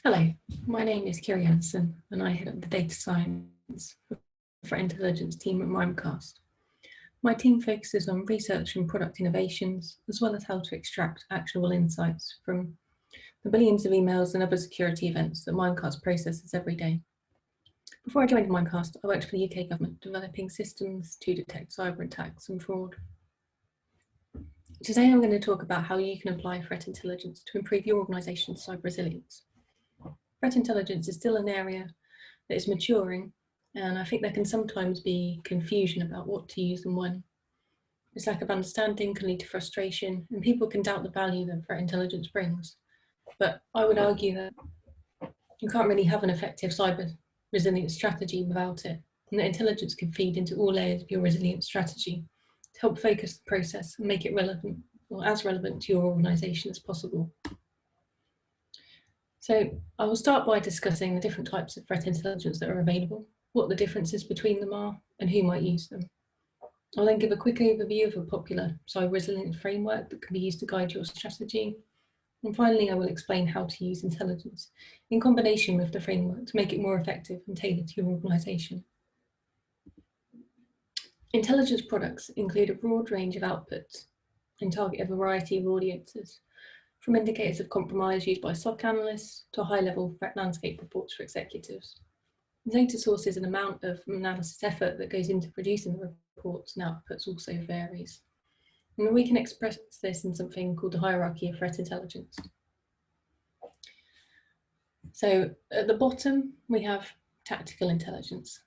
Hello, my name is Kiri Addison and I head up the data science for the Threat Intelligence team at Mimecast. My team focuses on research and product innovations, as well as how to extract actionable insights from the billions of emails and other security events that Mimecast processes every day. Before I joined Mimecast, I worked for the UK government developing systems to detect cyber attacks and fraud. Today I'm going to talk about how you can apply threat intelligence to improve your organisation's cyber resilience. Threat intelligence is still an area that is maturing, and I think there can sometimes be confusion about what to use and when. This lack of understanding can lead to frustration, and people can doubt the value that threat intelligence brings. But I would argue that you can't really have an effective cyber resilience strategy without it, and that intelligence can feed into all layers of your resilience strategy to help focus the process and make it relevant, or as relevant to your organisation as possible. So I will start by discussing the different types of threat intelligence that are available, what the differences between them are, and who might use them. I'll then give a quick overview of a popular cyber resilience framework that can be used to guide your strategy. And finally, I will explain how to use intelligence in combination with the framework to make it more effective and tailored to your organisation. Intelligence products include a broad range of outputs and target a variety of audiences, from indicators of compromise used by SOC analysts to high-level threat landscape reports for executives. The data sources and amount of analysis effort that goes into producing the reports and outputs also varies. And we can express this in something called the hierarchy of threat intelligence. So at the bottom, we have tactical intelligence.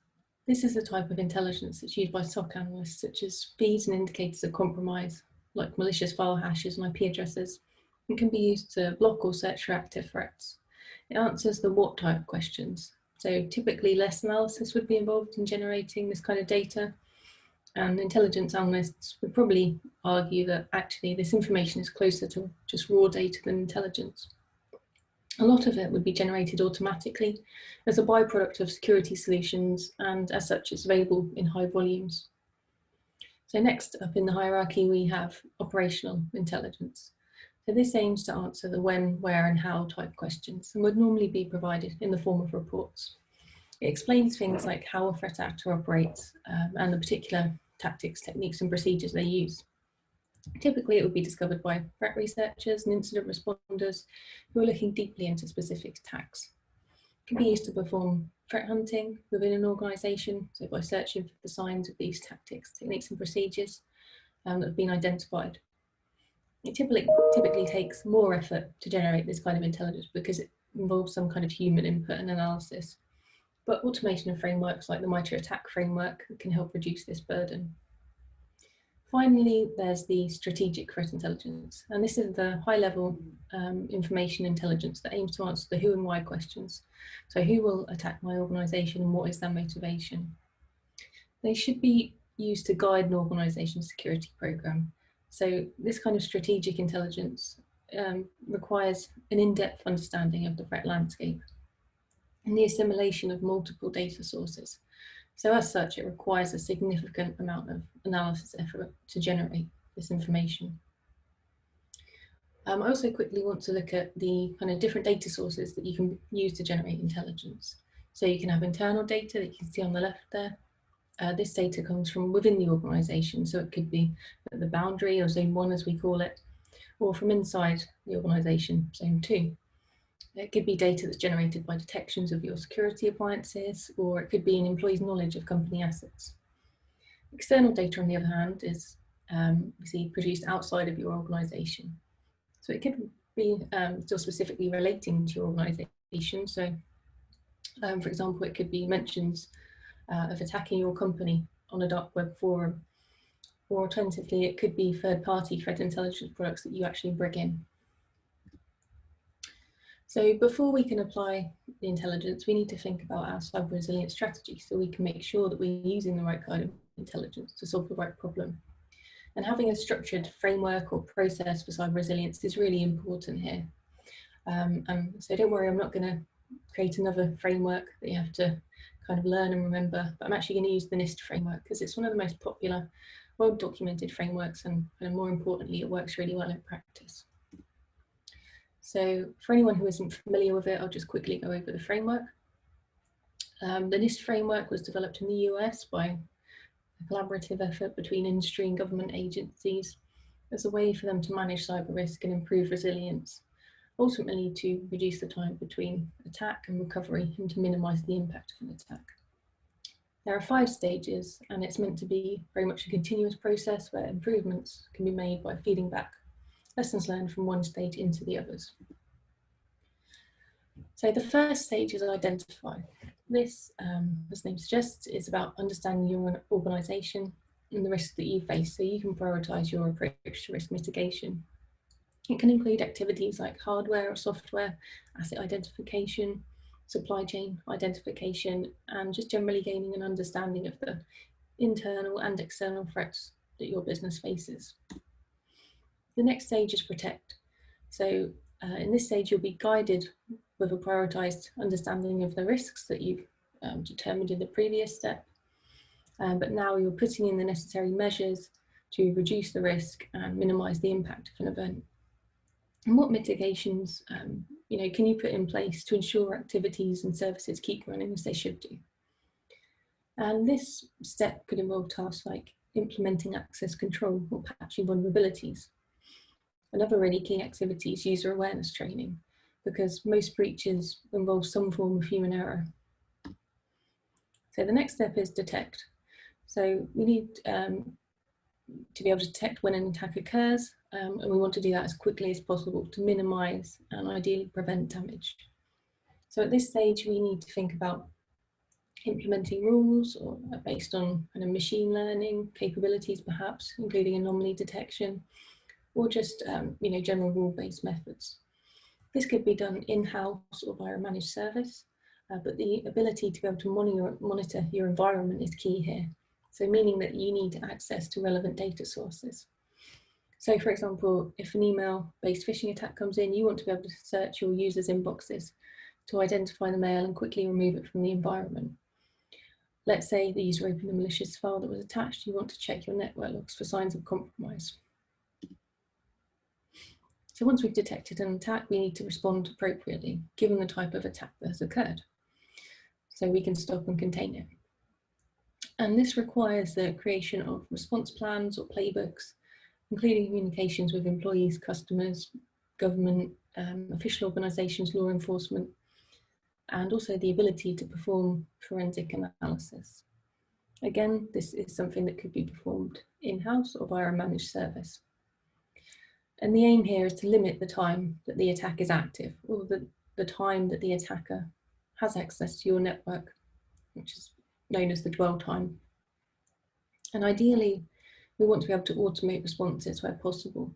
This is the type of intelligence that's used by SOC analysts, such as feeds and indicators of compromise, like malicious file hashes and IP addresses, and can be used to block or search for active threats. It answers the what type questions. So typically less analysis would be involved in generating this kind of data, and intelligence analysts would probably argue that actually this information is closer to just raw data than intelligence. A lot of it would be generated automatically as a byproduct of security solutions, and as such it's available in high volumes. So next up in the hierarchy we have operational intelligence. So this aims to answer the when, where and how type questions and would normally be provided in the form of reports. It explains things like how a threat actor operates and the particular tactics, techniques and procedures they use. Typically it would be discovered by threat researchers and incident responders who are looking deeply into specific attacks. It can be used to perform threat hunting within an organisation, so by searching for the signs of these tactics, techniques and procedures that have been identified. It typically takes more effort to generate this kind of intelligence because it involves some kind of human input and analysis. But automation and frameworks like the MITRE ATT&CK framework can help reduce this burden. Finally, there's the strategic threat intelligence, and this is the high-level information intelligence that aims to answer the who and why questions. So who will attack my organisation and what is their motivation? They should be used to guide an organisation's security programme. So this kind of strategic intelligence requires an in-depth understanding of the threat landscape and the assimilation of multiple data sources. So as such, it requires a significant amount of analysis effort to generate this information. I also quickly want to look at the kind of different data sources that you can use to generate intelligence. So you can have internal data that you can see on the left there. This data comes from within the organisation, so it could be at the boundary or zone 1 as we call it, or from inside the organisation, zone 2. It could be data that's generated by detections of your security appliances, or it could be an employee's knowledge of company assets. External data, on the other hand, is produced outside of your organisation. So it could be still specifically relating to your organisation. So, for example, it could be mentions of attacking your company on a dark web forum, or alternatively, it could be third-party threat intelligence products that you actually bring in. So before we can apply the intelligence, we need to think about our cyber resilience strategy so we can make sure that we're using the right kind of intelligence to solve the right problem. And having a structured framework or process for cyber resilience is really important here. And so don't worry, I'm not going to create another framework that you have to kind of learn and remember, but I'm actually going to use the NIST framework because it's one of the most popular, well-documented frameworks, and more importantly, it works really well in practice. So for anyone who isn't familiar with it, I'll just quickly go over the framework. The NIST framework was developed in the US by a collaborative effort between industry and government agencies as a way for them to manage cyber risk and improve resilience, ultimately to reduce the time between attack and recovery and to minimise the impact of an attack. There are 5 stages, and it's meant to be very much a continuous process where improvements can be made by feeding back lessons learned from one stage into the others. So the first stage is identify. This, as the name suggests, is about understanding your organisation and the risks that you face so you can prioritise your approach to risk mitigation. It can include activities like hardware or software, asset identification, supply chain identification, and just generally gaining an understanding of the internal and external threats that your business faces. The next stage is protect. So in this stage, you'll be guided with a prioritised understanding of the risks that you've determined in the previous step. But now you're putting in the necessary measures to reduce the risk and minimise the impact of an event. And what mitigations can you put in place to ensure activities and services keep running as they should do? And this step could involve tasks like implementing access control or patching vulnerabilities. Another really key activity is user awareness training, because most breaches involve some form of human error. So the next step is detect. So we need to be able to detect when an attack occurs, and we want to do that as quickly as possible to minimise and ideally prevent damage. So at this stage, we need to think about implementing rules or based on kind of machine learning capabilities, perhaps, including anomaly detection, or just general rule-based methods. This could be done in-house or via a managed service, but the ability to be able to monitor your environment is key here. So meaning that you need access to relevant data sources. So for example, if an email-based phishing attack comes in, you want to be able to search your users' inboxes to identify the mail and quickly remove it from the environment. Let's say the user opened a malicious file that was attached, you want to check your network logs for signs of compromise. So once we've detected an attack, we need to respond appropriately, given the type of attack that has occurred, so we can stop and contain it. And this requires the creation of response plans or playbooks, including communications with employees, customers, government, official organisations, law enforcement, and also the ability to perform forensic analysis. Again, this is something that could be performed in-house or via a managed service. And the aim here is to limit the time that the attack is active, or the time that the attacker has access to your network, which is known as the dwell time. And ideally, we want to be able to automate responses where possible.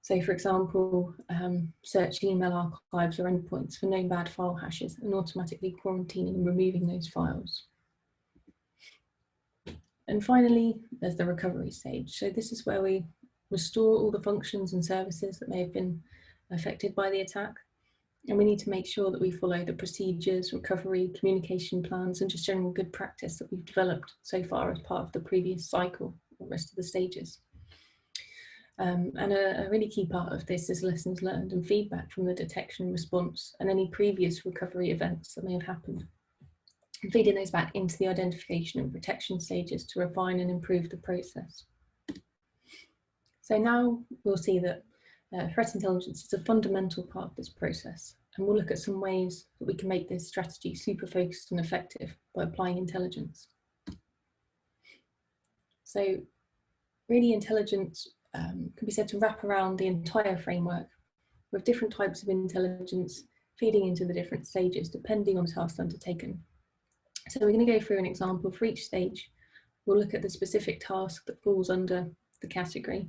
So for example, search email archives or endpoints for known bad file hashes and automatically quarantining and removing those files. And finally, there's the recovery stage. So this is where we restore all the functions and services that may have been affected by the attack. And we need to make sure that we follow the procedures, recovery, communication plans, and just general good practice that we've developed so far as part of the previous cycle, the rest of the stages. And a really key part of this is lessons learned and feedback from the detection response and any previous recovery events that may have happened. And feeding those back into the identification and protection stages to refine and improve the process. So now we'll see that threat intelligence is a fundamental part of this process, and we'll look at some ways that we can make this strategy super focused and effective by applying intelligence. So really intelligence can be said to wrap around the entire framework with different types of intelligence feeding into the different stages depending on the task undertaken. So we're going to go through an example for each stage. We'll look at the specific task that falls under the category,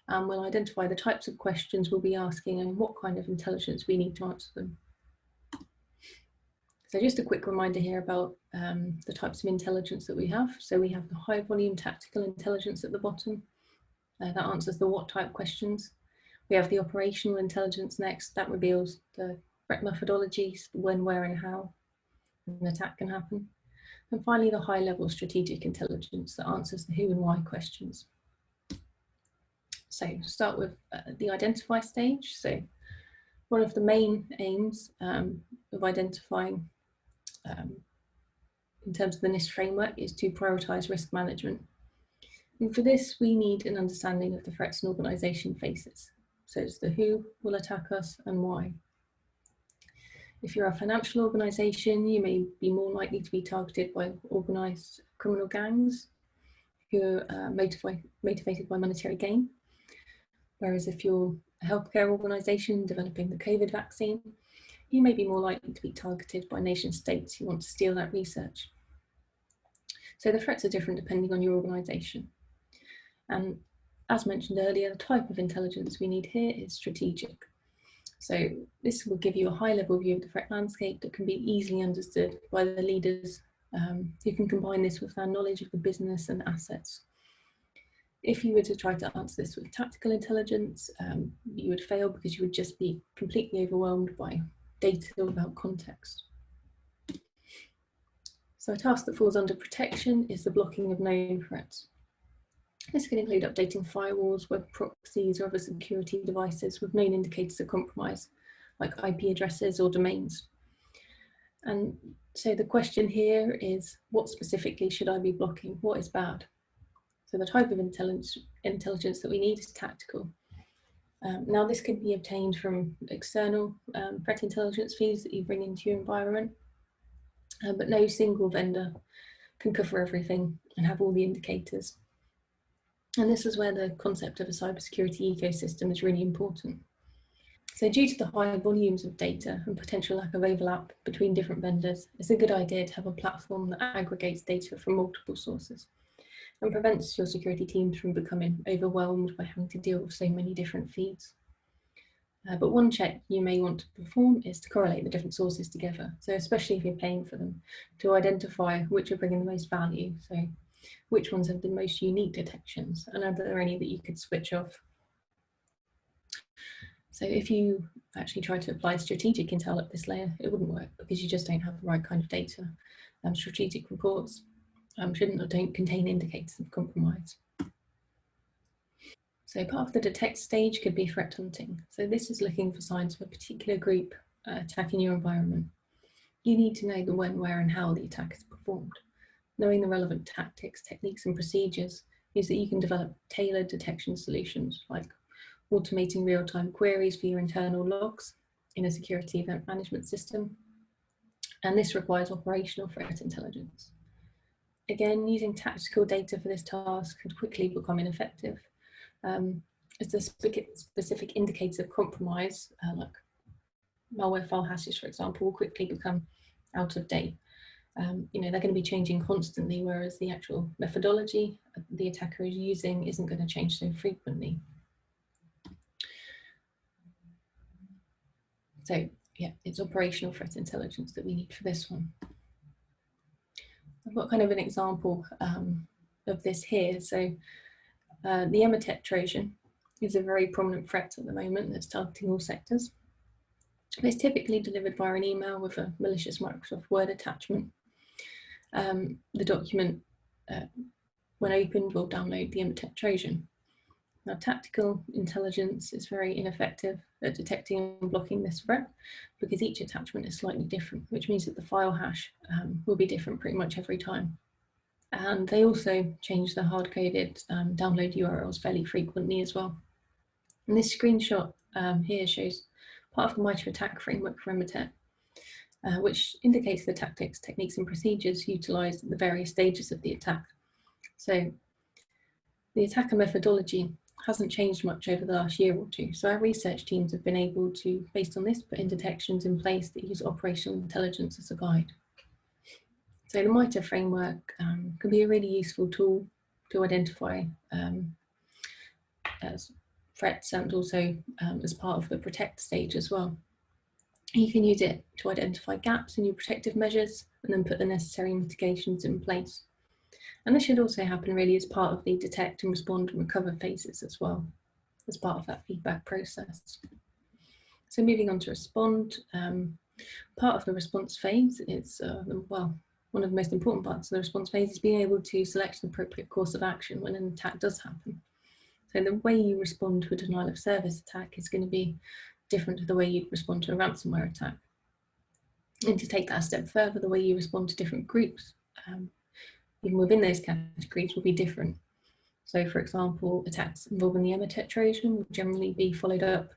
and we'll identify the types of questions we'll be asking and what kind of intelligence we need to answer them. So just a quick reminder here about the types of intelligence that we have. So we have the high volume tactical intelligence at the bottom. That answers the what type questions. We have the operational intelligence next. That reveals the threat methodologies, when, where and how an attack can happen. And finally, the high level strategic intelligence that answers the who and why questions. So start with the identify stage. So One of the main aims of identifying in terms of the NIST framework is to prioritise risk management. And for this, we need an understanding of the threats an organisation faces. So it's the who will attack us and why. If you're a financial organisation, you may be more likely to be targeted by organised criminal gangs who are motivated by monetary gain. Whereas if you're a healthcare organisation developing the COVID vaccine, you may be more likely to be targeted by nation states who want to steal that research. So the threats are different depending on your organisation. And as mentioned earlier, the type of intelligence we need here is strategic. So this will give you a high-level view of the threat landscape that can be easily understood by the leaders who can combine this with their knowledge of the business and assets. If you were to try to answer this with tactical intelligence, you would fail because you would just be completely overwhelmed by data without context. So a task that falls under protection is the blocking of known threats. This can include updating firewalls, web proxies, or other security devices with known indicators of compromise, like IP addresses or domains. And so the question here is, what specifically should I be blocking? What is bad? So the type of intelligence that we need is tactical. Now this can be obtained from external threat intelligence feeds that you bring into your environment, but no single vendor can cover everything and have all the indicators. And this is where the concept of a cybersecurity ecosystem is really important. So due to the high volumes of data and potential lack of overlap between different vendors, it's a good idea to have a platform that aggregates data from multiple sources and prevents your security teams from becoming overwhelmed by having to deal with so many different feeds. But one check you may want to perform is to correlate the different sources together. So especially if you're paying for them, to identify which are bringing the most value. So which ones have the most unique detections, and are there any that you could switch off? So if you actually try to apply strategic intel at this layer, it wouldn't work because you just don't have the right kind of data. Strategic reports shouldn't or don't contain indicators of compromise. So part of the detect stage could be threat hunting. So this is looking for signs of a particular group attacking your environment. You need to know the when, where, and how the attack is performed. Knowing the relevant tactics, techniques, and procedures means that you can develop tailored detection solutions, like automating real-time queries for your internal logs in a security event management system. And this requires operational threat intelligence. Again, using tactical data for this task could quickly become ineffective, as the specific indicators of compromise, like malware file hashes, for example, will quickly become out of date. They're going to be changing constantly, whereas the actual methodology the attacker is using isn't going to change so frequently. So yeah, it's operational threat intelligence that we need for this one. I've got kind of an example of this here. So the Mimecast Trojan is a very prominent threat at the moment that's targeting all sectors. It's typically delivered via an email with a malicious Microsoft Word attachment. The document, when opened, will download the Mimecast Trojan. Now, tactical intelligence is very ineffective at detecting and blocking this threat because each attachment is slightly different, which means that the file hash will be different pretty much every time. And they also change the hard-coded download URLs fairly frequently as well. And this screenshot here shows part of the MITRE ATT&CK framework for Mimecast, which indicates the tactics, techniques, and procedures utilised at the various stages of the attack. So the attacker methodology hasn't changed much over the last year or two. So our research teams have been able to, based on this, put in detections in place that use operational intelligence as a guide. So the MITRE framework can be a really useful tool to identify as threats and also as part of the protect stage as well. You can use it to identify gaps in your protective measures and then put the necessary mitigations in place. And this should also happen really as part of the detect and respond and recover phases as well, as part of that feedback process. So moving on to respond, part of the response phase is, one of the most important parts of the response phase is being able to select an appropriate course of action when an attack does happen. So the way you respond to a denial of service attack is going to be different to the way you'd respond to a ransomware attack. And to take that a step further, the way you respond to different groups, even within those categories, will be different. So, for example, attacks involving the Mimecast Trojan will generally be followed up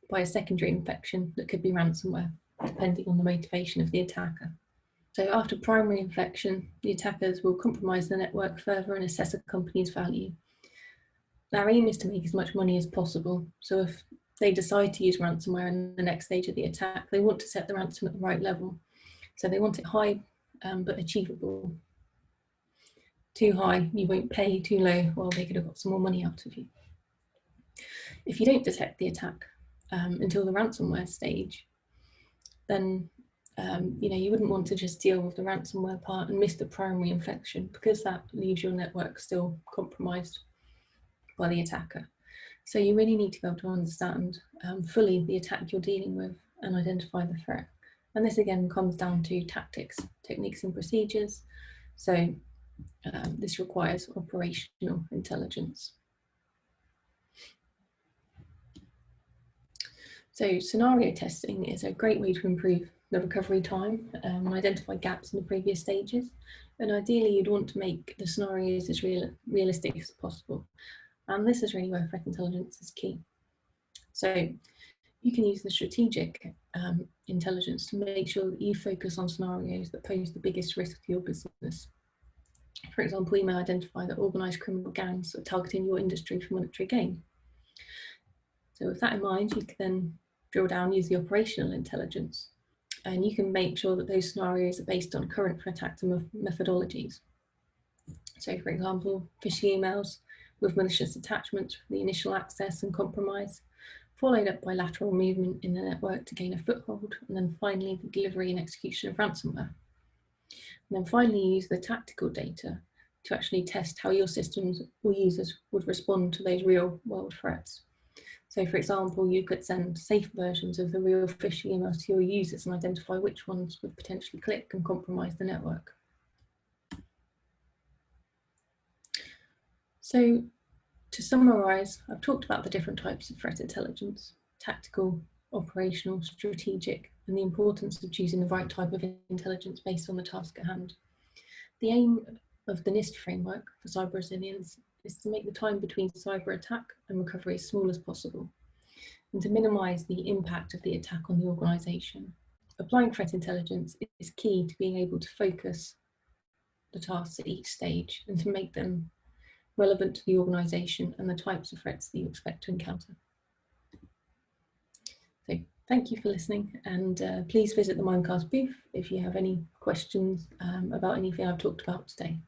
by a secondary infection that could be ransomware, depending on the motivation of the attacker. So after primary infection, the attackers will compromise the network further and assess a company's value. Their aim is to make as much money as possible. So if they decide to use ransomware in the next stage of the attack, they want to set the ransom at the right level. So they want it high, but achievable. Too high, you won't pay. Too low, well, they could have got some more money out of you. If you don't detect the attack until the ransomware stage, then you wouldn't want to just deal with the ransomware part and miss the primary infection, because that leaves your network still compromised by the attacker. So you really need to be able to understand fully the attack you're dealing with and identify the threat. And this again comes down to tactics, techniques and procedures. So this requires operational intelligence. So scenario testing is a great way to improve the recovery time and identify gaps in the previous stages. And ideally, you'd want to make the scenarios as realistic as possible. And this is really where threat intelligence is key. So you can use the strategic intelligence to make sure that you focus on scenarios that pose the biggest risk to your business. For example, you may identify that organised criminal gangs are targeting your industry for monetary gain. So with that in mind, you can then drill down, use the operational intelligence, and you can make sure that those scenarios are based on current threat actor methodologies. So for example, phishing emails with malicious attachments for the initial access and compromise, followed up by lateral movement in the network to gain a foothold, and then finally the delivery and execution of ransomware. And then finally use the tactical data to actually test how your systems or users would respond to those real world threats. So for example, you could send safe versions of the real phishing emails to your users and identify which ones would potentially click and compromise the network. So to summarise, I've talked about the different types of threat intelligence: tactical, operational, strategic, and the importance of choosing the right type of intelligence based on the task at hand. The aim of the NIST framework for cyber resilience is to make the time between cyber attack and recovery as small as possible, and to minimise the impact of the attack on the organisation. Applying threat intelligence is key to being able to focus the tasks at each stage and to make them relevant to the organisation and the types of threats that you expect to encounter. So thank you for listening, and please visit the Mimecast booth if you have any questions about anything I've talked about today.